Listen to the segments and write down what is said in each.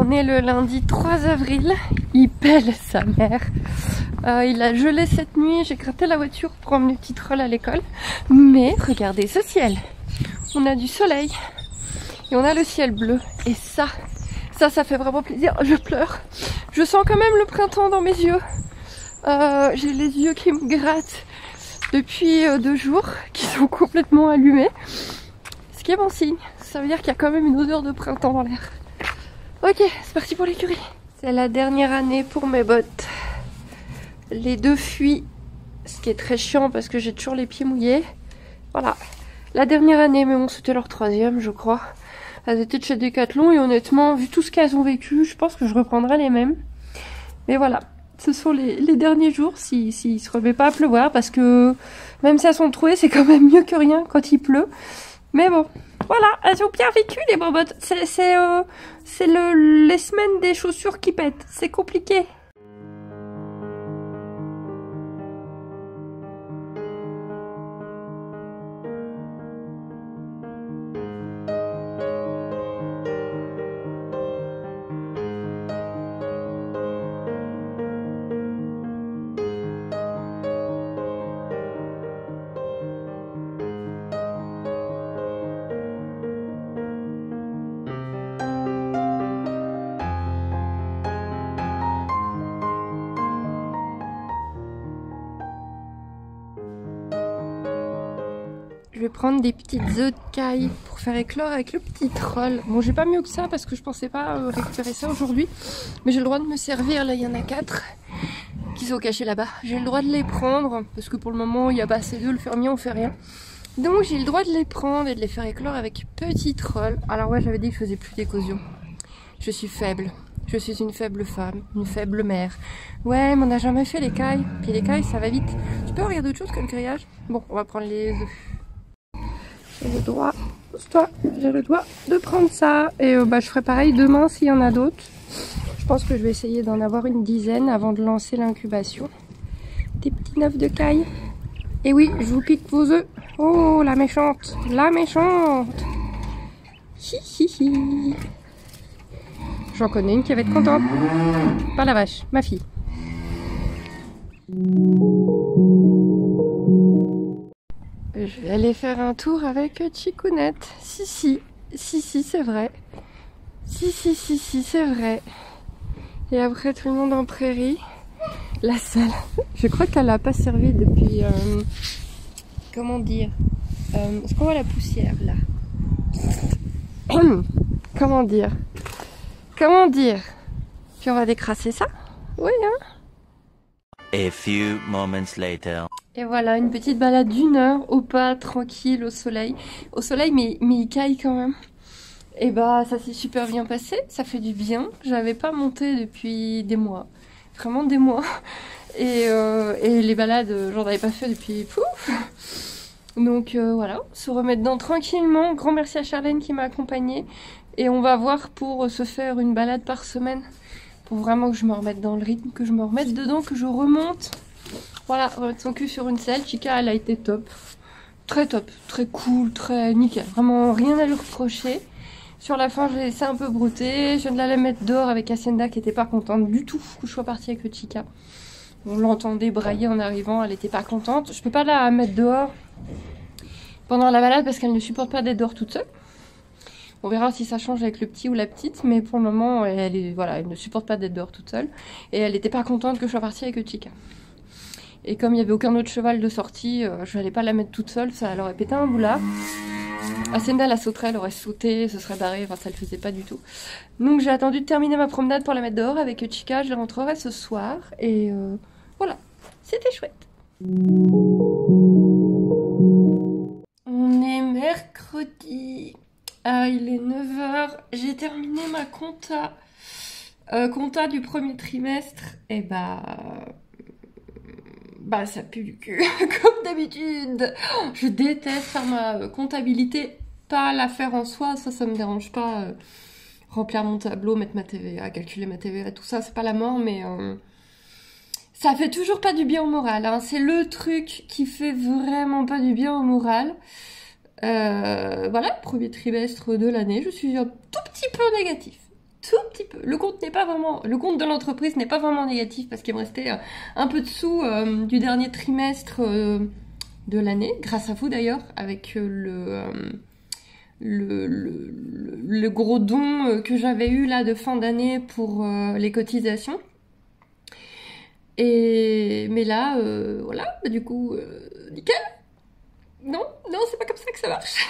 On est le lundi 3 avril, il pèle sa mère. Il a gelé cette nuit, j'ai gratté la voiture pour emmener le petit troll à l'école. Mais regardez ce ciel, on a du soleil et on a le ciel bleu. Et ça fait vraiment plaisir, je pleure. Je sens quand même le printemps dans mes yeux. J'ai les yeux qui me grattent depuis 2 jours, qui sont complètement allumés. Ce qui est bon signe, ça veut dire qu'il y a quand même une odeur de printemps dans l'air. Ok, c'est parti pour l'écurie. C'est la dernière année pour mes bottes. Les 2 fuient, ce qui est très chiant parce que j'ai toujours les pieds mouillés. Voilà, la dernière année, mais bon, c'était leur 3e, je crois. Elles étaient de chez Decathlon et honnêtement, vu tout ce qu'elles ont vécu, je pense que je reprendrai les mêmes. Mais voilà, ce sont les derniers jours s'il se remet pas à pleuvoir parce que même si elles sont trouées, c'est quand même mieux que rien quand il pleut. Mais bon, voilà, elles ont bien vécu les bobottes. C'est les semaines des chaussures qui pètent. C'est compliqué. Je vais prendre des petites œufs de caille pour faire éclore avec le petit troll. Bon, j'ai pas mieux que ça parce que je pensais pas récupérer ça aujourd'hui. Mais j'ai le droit de me servir. Là, il y en a 4 qui sont cachés là-bas. J'ai le droit de les prendre parce que pour le moment, il n'y a pas assez d'œufs. Le fermier, on fait rien. Donc, j'ai le droit de les prendre et de les faire éclore avec petit troll. Alors ouais, j'avais dit que je faisais plus d'éclosion. Je suis faible. Je suis une faible femme, une faible mère. Ouais, mais on n'a jamais fait l'écaille. Puis l'écaille, ça va vite. Tu peux regarder autre chose que le grillage? Bon, on va prendre les œufs. J'ai le droit, j'ai le droit de prendre ça. Et je ferai pareil demain s'il y en a d'autres. Je pense que je vais essayer d'en avoir une dizaine avant de lancer l'incubation. Des petits œufs de caille. Et oui, je vous pique vos œufs. Oh, la méchante, la méchante. Hi hi hi. J'en connais une qui va être contente. Pas la vache, ma fille. Je vais aller faire un tour avec Chicounette. Si, c'est vrai. Si, c'est vrai. Et après, tout le monde en prairie. La salle. Je crois qu'elle n'a pas servi depuis... comment dire est-ce qu'on voit la poussière, là? Comment dire Puis on va décrasser ça. Oui, hein. A few moments later. Et voilà, une petite balade d'1 heure au pas, tranquille, au soleil. Au soleil, mais il caille quand même. Et bah, ça s'est super bien passé, ça fait du bien. J'avais pas monté depuis des mois. Vraiment des mois. Et les balades, j'en avais pas fait depuis pouf. Donc voilà, se remettre dedans tranquillement. Grand merci à Charlène qui m'a accompagnée. Et on va voir pour se faire une balade par semaine. Pour vraiment que je me remette dans le rythme, que je me remette dedans, que je remonte. Voilà, remettre son cul sur une selle. Chica, elle a été top. Très top, très cool, très nickel. Vraiment rien à lui reprocher. Sur la fin, je l'ai laissé un peu brouter. Je viens de la mettre dehors avec Hacienda qui était pas contente du tout que je sois partie avec le Chica. On l'entendait brailler en arrivant, elle était pas contente. Je peux pas la mettre dehors pendant la balade parce qu'elle ne supporte pas d'être dehors toute seule. On verra si ça change avec le petit ou la petite, mais pour le moment, elle ne supporte pas d'être dehors toute seule. Et elle n'était pas contente que je sois partie avec le Chica. Et comme il n'y avait aucun autre cheval de sortie, je n'allais pas la mettre toute seule, ça elle aurait pété un boulard. Hacienda la sauterait, elle aurait sauté, se serait barrée, enfin ça le faisait pas du tout. Donc j'ai attendu de terminer ma promenade pour la mettre dehors avec le Chica, je rentrerai ce soir. Et voilà, c'était chouette. On est mercredi. Il est 9 h, j'ai terminé ma compta du premier trimestre, et bah ça pue du cul, comme d'habitude. Je déteste faire ma comptabilité, pas la faire en soi, ça me dérange pas. Remplir mon tableau, mettre ma TVA, calculer ma TVA, tout ça, c'est pas la mort, mais ça fait toujours pas du bien au moral, hein. C'est le truc qui fait vraiment pas du bien au moral. Voilà, premier trimestre de l'année, je suis un tout petit peu négatif. tout petit peu. Le compte de l'entreprise n'est pas vraiment négatif parce qu'il me restait un peu de sous du dernier trimestre de l'année, grâce à vous d'ailleurs, avec le gros don que j'avais eu là de fin d'année pour les cotisations. Mais là, voilà, du coup, nickel. Non, c'est pas comme ça que ça marche.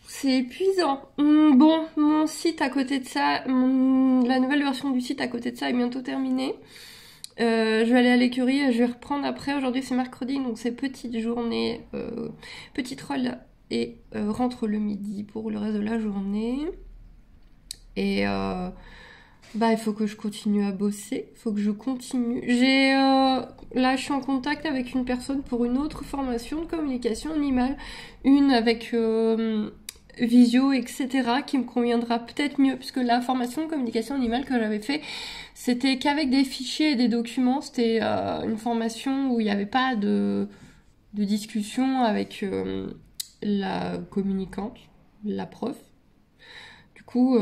C'est épuisant. Bon, mon site à côté de ça, la nouvelle version du site à côté de ça est bientôt terminée. Je vais aller à l'écurie et je vais reprendre après. Aujourd'hui c'est mercredi, donc c'est petite journée, petite roll et rentre le midi pour le reste de la journée. Et il faut que je continue à bosser, il faut que je continue. Là je suis en contact avec une personne pour une autre formation de communication animale, une avec visio, etc., qui me conviendra peut-être mieux, puisque la formation de communication animale que j'avais fait, c'était qu'avec des fichiers et des documents. C'était une formation où il n'y avait pas de discussion avec la communicante, la prof. Du coup,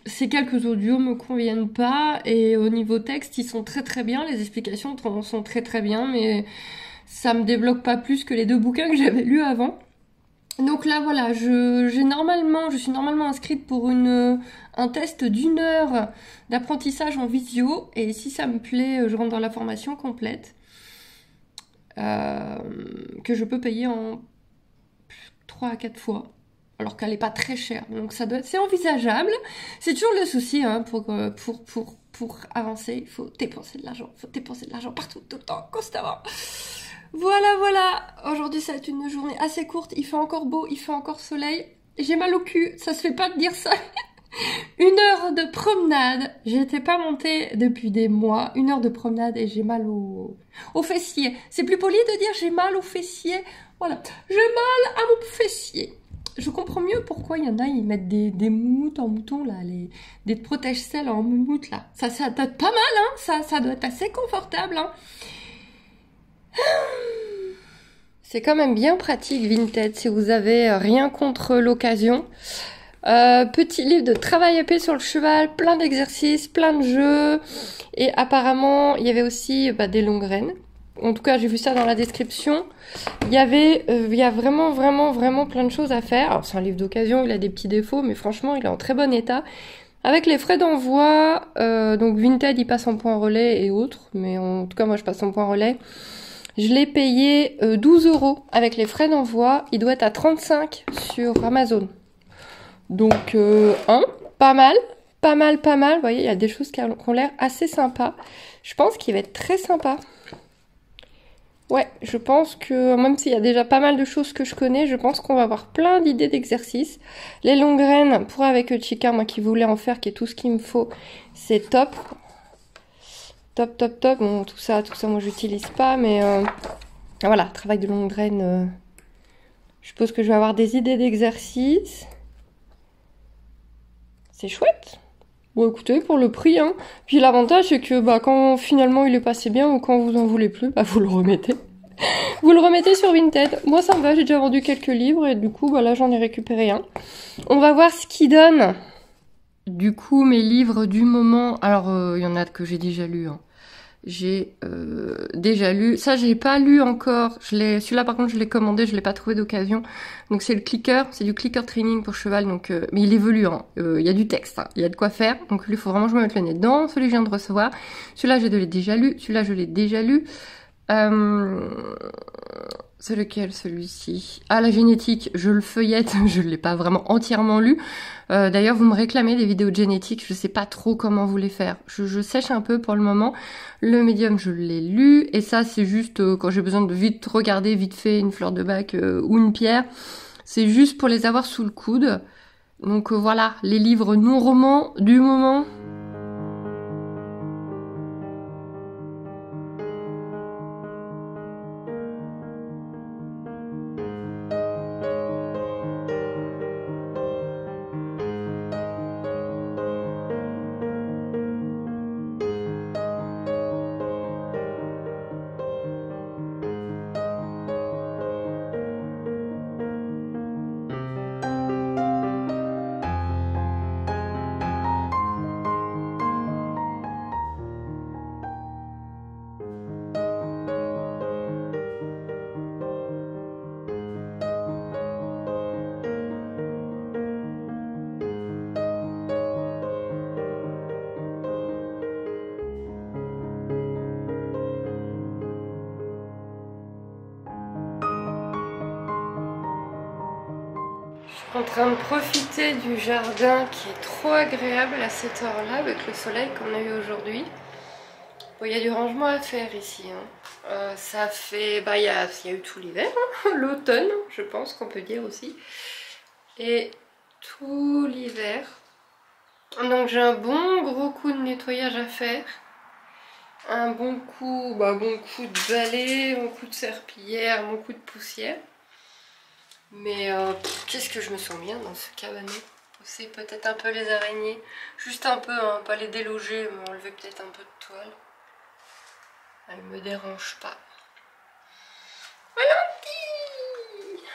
ces quelques audios me conviennent pas, et au niveau texte, ils sont très très bien, les explications sont très très bien, mais ça me débloque pas plus que les 2 bouquins que j'avais lus avant. Donc là voilà, je suis normalement inscrite pour un test d'1 heure d'apprentissage en visio, et si ça me plaît, je rentre dans la formation complète que je peux payer en 3 à 4 fois, alors qu'elle est pas très chère, donc c'est envisageable. C'est toujours le souci hein, pour avancer, il faut dépenser de l'argent partout, tout le temps, constamment. Voilà, aujourd'hui ça va être une journée assez courte, il fait encore beau, il fait encore soleil, j'ai mal au cul, ça se fait pas de dire ça. 1 heure de promenade, j'étais pas montée depuis des mois, 1 heure de promenade et j'ai mal au fessier. C'est plus poli de dire j'ai mal au fessier, voilà, j'ai mal à mon fessier. Je comprends mieux pourquoi il y en a, ils mettent des moumoutes en mouton là, des protège-selles en moumoute là. Ça doit être pas mal hein, ça doit être assez confortable hein. C'est quand même bien pratique Vinted si vous avez rien contre l'occasion. Petit livre de travail épais sur le cheval, plein d'exercices, plein de jeux, et apparemment il y avait aussi des longues graines. En tout cas j'ai vu ça dans la description. Il y a vraiment plein de choses à faire. Alors c'est un livre d'occasion, il a des petits défauts, mais franchement il est en très bon état. Avec les frais d'envoi, donc Vinted il passe en point relais et autres, mais en tout cas moi je passe en point relais. Je l'ai payé 12 € avec les frais d'envoi. Il doit être à 35 sur Amazon. Donc, pas mal. Vous voyez, il y a des choses qui ont l'air assez sympas. Je pense qu'il va être très sympa. Ouais, je pense que même s'il y a déjà pas mal de choses que je connais, je pense qu'on va avoir plein d'idées d'exercices. Les longues graines, pour avec Chica, moi qui voulais en faire, qui est tout ce qu'il me faut, c'est top. Top. Bon, tout ça, moi j'utilise pas, mais voilà, travail de longue graine. Je suppose que je vais avoir des idées d'exercice. C'est chouette. Bon, écoutez, pour le prix, hein. Puis l'avantage, c'est que quand finalement il est passé bien ou quand vous en voulez plus, vous le remettez. Vous le remettez sur Vinted. Moi, ça me va, j'ai déjà vendu quelques livres et du coup, là, j'en ai récupéré un. On va voir ce qu'il donne. Du coup, mes livres du moment... Alors, il y en a que j'ai déjà lus, hein. J'ai déjà lu, ça j'ai pas lu encore, celui-là par contre je l'ai commandé, je l'ai pas trouvé d'occasion, donc c'est le clicker, c'est du clicker training pour cheval, donc mais il évolue, hein. Il y a du texte, hein. Il y a de quoi faire, donc lui il faut vraiment que je me mette le nez dedans. Celui que je viens de recevoir, celui-là je l'ai déjà lu, celui-là je l'ai déjà lu, c'est lequel celui-ci? Ah, la génétique, je le feuillette, je l'ai pas vraiment entièrement lu. D'ailleurs, vous me réclamez des vidéos de génétique, je sais pas trop comment vous les faire. Je sèche un peu pour le moment. Le médium, je l'ai lu, et ça, c'est juste quand j'ai besoin de vite regarder, vite fait, une fleur de bac ou une pierre. C'est juste pour les avoir sous le coude. Donc voilà, les livres non-romans du moment. en train de profiter du jardin qui est trop agréable à cette heure-là avec le soleil qu'on a eu aujourd'hui. Bon, il y a du rangement à faire ici. Hein. Ça fait... Bah, il y a eu tout l'hiver, hein. L'automne, je pense qu'on peut dire aussi. Et tout l'hiver. Donc j'ai un bon gros coup de nettoyage à faire. Un bon coup de balai, bon coup de serpillière, bon coup de poussière. Mais qu'est-ce que je me sens bien dans ce cabanon. C'est peut-être un peu les araignées. Juste un peu, hein, pas les déloger, mais enlever peut-être un peu de toile. Elle me dérange pas. Valentine!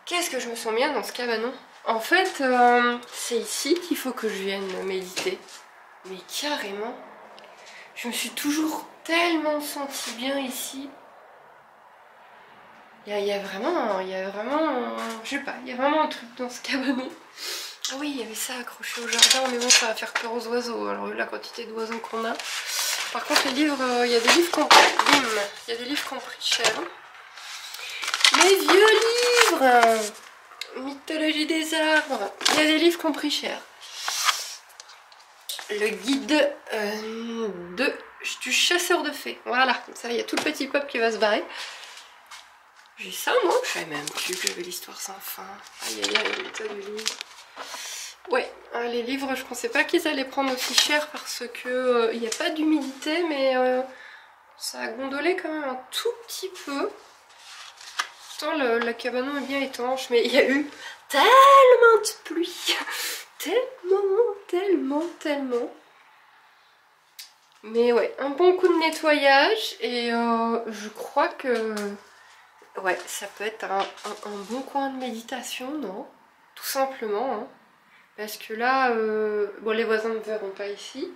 Qu'est-ce que je me sens bien dans ce cabanon. En fait, c'est ici qu'il faut que je vienne méditer. Mais carrément. Je me suis toujours tellement sentie bien ici. Il y a vraiment, je sais pas, il y a vraiment un truc dans ce cabanon. Ah oui, il y avait ça accroché au jardin, mais bon, ça va faire peur aux oiseaux. Alors la quantité d'oiseaux qu'on a. Par contre, les livres, il y a des livres qui ont pris cher. Mes vieux livres, mythologie des arbres, il y a des livres qui ont pris cher. Le guide du chasseur de fées. Voilà, comme ça, il y a tout le petit peuple qui va se barrer. J'ai ça, moi. Je savais même plus que j'avais l'histoire sans fin. Aïe, aïe, aïe, l'état du livre. Ouais, les livres, je pensais pas qu'ils allaient prendre aussi cher parce que il n'y a pas d'humidité, mais ça a gondolé quand même un tout petit peu. Pourtant, le cabanon est bien étanche, mais il y a eu tellement de pluie. Tellement. Mais ouais, un bon coup de nettoyage et je crois que ouais, ça peut être un bon coin de méditation, non? Tout simplement, hein. Parce que là, bon, les voisins ne verront pas ici.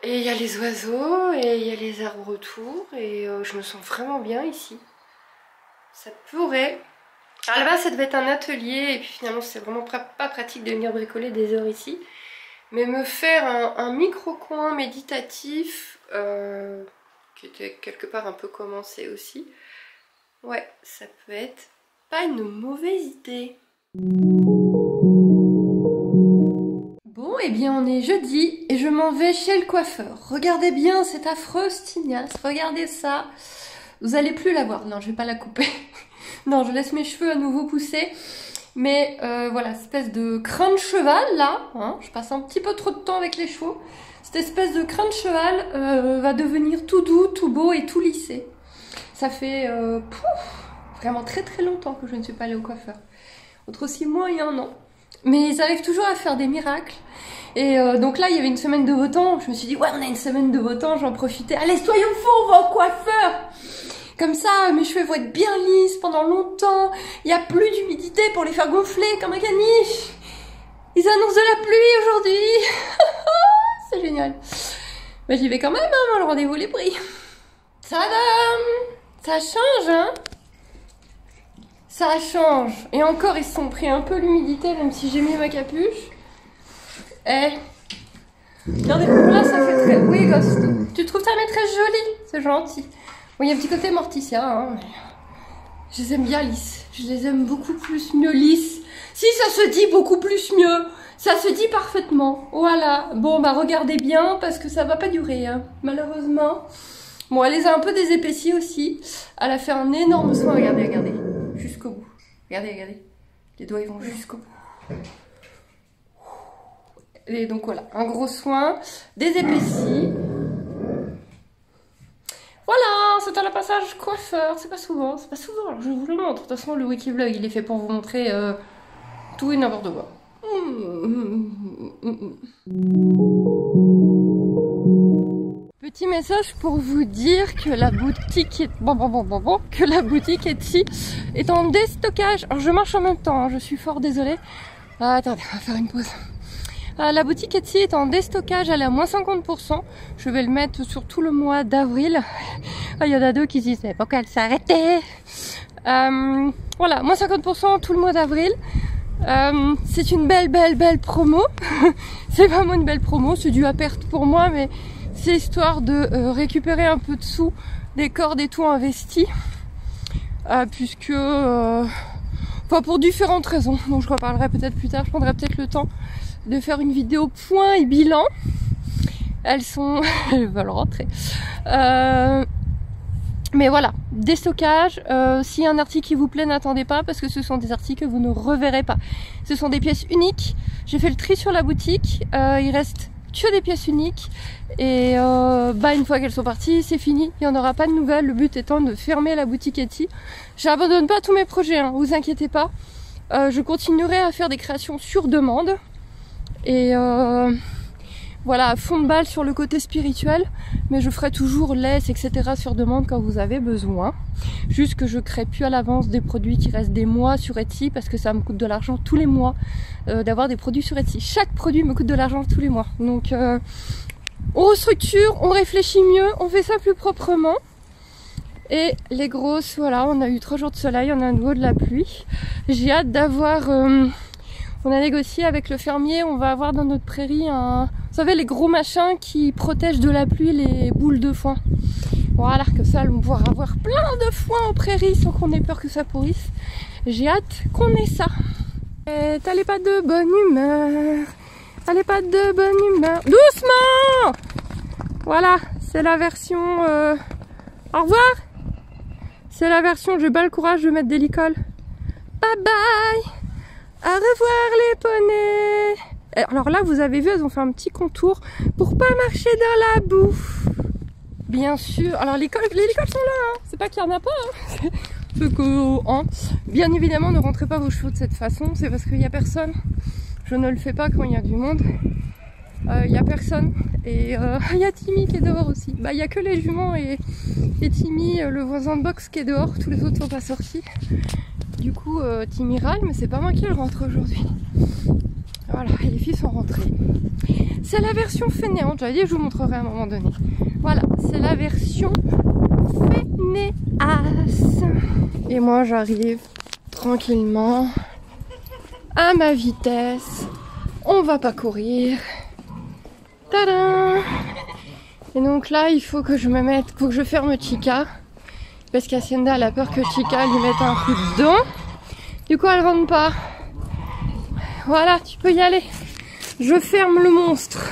Et il y a les oiseaux et il y a les arbres autour et je me sens vraiment bien ici. Ça pourrait... Alors là-bas, ça devait être un atelier et puis finalement, c'est vraiment pas pratique de venir bricoler des heures ici. Mais me faire un micro-coin méditatif, qui était quelque part un peu commencé aussi, ouais, ça peut être pas une mauvaise idée. Bon, et bien on est jeudi et je m'en vais chez le coiffeur. Regardez bien cette affreuse tignasse, regardez ça. Vous allez plus la voir, non je vais pas la couper. Non, je laisse mes cheveux à nouveau pousser. Mais voilà, espèce de crin de cheval là, hein, je passe un petit peu trop de temps avec les chevaux. Cette espèce de crin de cheval va devenir tout doux, tout beau et tout lissé. Ça fait vraiment très longtemps que je ne suis pas allée au coiffeur. Entre 6 mois et 1 an. Mais ils arrivent toujours à faire des miracles. Et donc là, il y avait une semaine de beau temps. Je me suis dit, ouais, on a une semaine de beau temps, j'en profitais. Allez, soyons fous, on va au coiffeur! Comme ça, mes cheveux vont être bien lisses pendant longtemps. Il n'y a plus d'humidité pour les faire gonfler comme un caniche. Ils annoncent de la pluie aujourd'hui. C'est génial. Mais j'y vais quand même, hein, le rendez-vous est pris. Tadam! Ça change, hein? Ça change. Et encore, ils se sont pris un peu l'humidité, même si j'ai mis ma capuche. Eh. Regardez, là, ça fait très... Oui, gosse. Tu trouves ta maîtresse jolie? C'est gentil. Bon, il y a un petit côté Morticia, hein, mais je les aime bien lisses. Je les aime beaucoup plus mieux lisses. Si, ça se dit beaucoup plus mieux. Ça se dit parfaitement. Voilà. Bon, bah regardez bien, parce que ça va pas durer, hein, malheureusement. Bon, elle les a un peu désépaissies aussi. Elle a fait un énorme soin. Regardez, regardez. Jusqu'au bout. Regardez, regardez. Les doigts, ils vont jusqu'au bout. Et donc voilà, un gros soin. Désépaissies. Voilà, c'était le passage coiffeur, c'est pas souvent, alors je vous le montre. De toute façon, le Wikivlog, il est fait pour vous montrer tout et n'importe quoi. Petit message pour vous dire que la boutique Etsy est en déstockage. Alors je marche en même temps, hein, je suis fort désolée. Ah, attendez, on va faire une pause. La boutique Etsy est en déstockage, elle est à moins 50%. Je vais le mettre sur tout le mois d'avril. Il y en a deux qui disent c'est pas qu'elle s'arrêtait. Voilà, moins 50% tout le mois d'avril. C'est une belle promo. C'est vraiment une belle promo, c'est dû à perte pour moi, mais c'est histoire de récupérer un peu de sous des cordes et tout investis. Puisque... Enfin, pour différentes raisons, dont je reparlerai peut-être plus tard. Je prendrai peut-être le temps de faire une vidéo point et bilan. Elles veulent rentrer. Mais voilà, déstockage. S'il y a un article qui vous plaît, n'attendez pas parce que ce sont des articles que vous ne reverrez pas. Ce sont des pièces uniques. J'ai fait le tri sur la boutique. Il reste que des pièces uniques. Et une fois qu'elles sont parties, c'est fini. Il n'y en aura pas de nouvelles. Le but étant de fermer la boutique Etsy. J'abandonne pas tous mes projets, hein, vous inquiétez pas. Je continuerai à faire des créations sur demande. Et voilà, à fond de balle sur le côté spirituel, mais je ferai toujours laisse, etc. sur demande quand vous avez besoin. Juste que je crée plus à l'avance des produits qui restent des mois sur Etsy parce que ça me coûte de l'argent tous les mois d'avoir des produits sur Etsy. Chaque produit me coûte de l'argent tous les mois. Donc on restructure, on réfléchit mieux, on fait ça plus proprement. Et les grosses, voilà, on a eu 3 jours de soleil, on a à nouveau de la pluie. J'ai hâte d'avoir... on a négocié avec le fermier, on va avoir dans notre prairie vous savez, les gros machins qui protègent de la pluie les boules de foin. Voilà, comme ça, on va pouvoir avoir plein de foin en prairie sans qu'on ait peur que ça pourrisse. J'ai hâte qu'on ait ça. T'allez pas de bonne humeur. Allez pas de bonne humeur. Doucement! Voilà, c'est la version... Au revoir! C'est la version, j'ai pas le courage de mettre des licoles. Bye bye! Au revoir les poneys. Alors là, vous avez vu, elles ont fait un petit contour pour pas marcher dans la boue. Bien sûr. Alors les licoles sont là, hein. C'est pas qu'il y en a pas. Hein. C'est que, hein. Bien évidemment, ne rentrez pas vos chevaux de cette façon. C'est parce qu'il y a personne. Je ne le fais pas quand il y a du monde. Il y a personne. Et il y a Timmy qui est dehors aussi. Il y a que les juments et Timmy, le voisin de box, qui est dehors. Tous les autres sont pas sortis. Du coup, Timmy râle, mais c'est pas moi qui le rentre aujourd'hui. Voilà, et les filles sont rentrées. C'est la version fainéante, j'avais dit que je vous montrerai à un moment donné. Voilà, c'est la version fainéasse. Et moi, j'arrive tranquillement à ma vitesse. On va pas courir. Tadam! Et donc là, il faut que je ferme Chica. Parce qu'Hacienda elle a peur que Chica lui mette un coup de dent. Du coup, elle rentre pas. Voilà, tu peux y aller. Je ferme le monstre.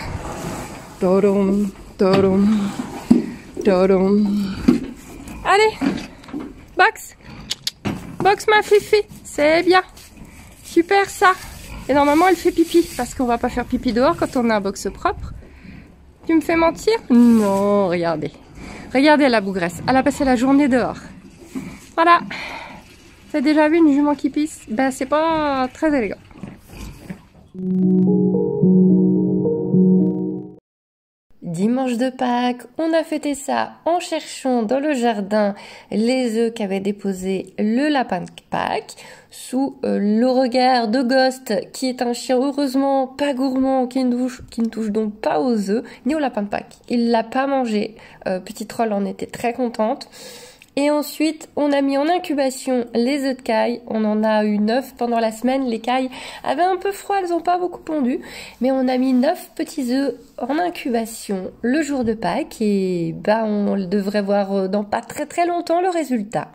Tadam, tadam, tadam. Allez, box. Box ma fifi. C'est bien. Super ça. Et normalement, elle fait pipi. Parce qu'on va pas faire pipi dehors quand on a un box propre. Tu me fais mentir? Non, regardez. Regardez la bougresse, elle a passé la journée dehors. Voilà. T'as déjà vu une jument qui pisse? Ben c'est pas très élégant. Dimanche de Pâques, on a fêté ça en cherchant dans le jardin les œufs qu'avait déposé le lapin de Pâques sous le regard de Ghost, qui est un chien heureusement pas gourmand, qui ne touche donc pas aux œufs ni au lapin de Pâques. Il l'a pas mangé. Petite Troll en était très contente. Et ensuite, on a mis en incubation les œufs de caille. On en a eu 9 pendant la semaine. Les cailles avaient un peu froid, elles n'ont pas beaucoup pondu. Mais on a mis 9 petits œufs en incubation le jour de Pâques. Et on devrait voir dans pas très très longtemps le résultat.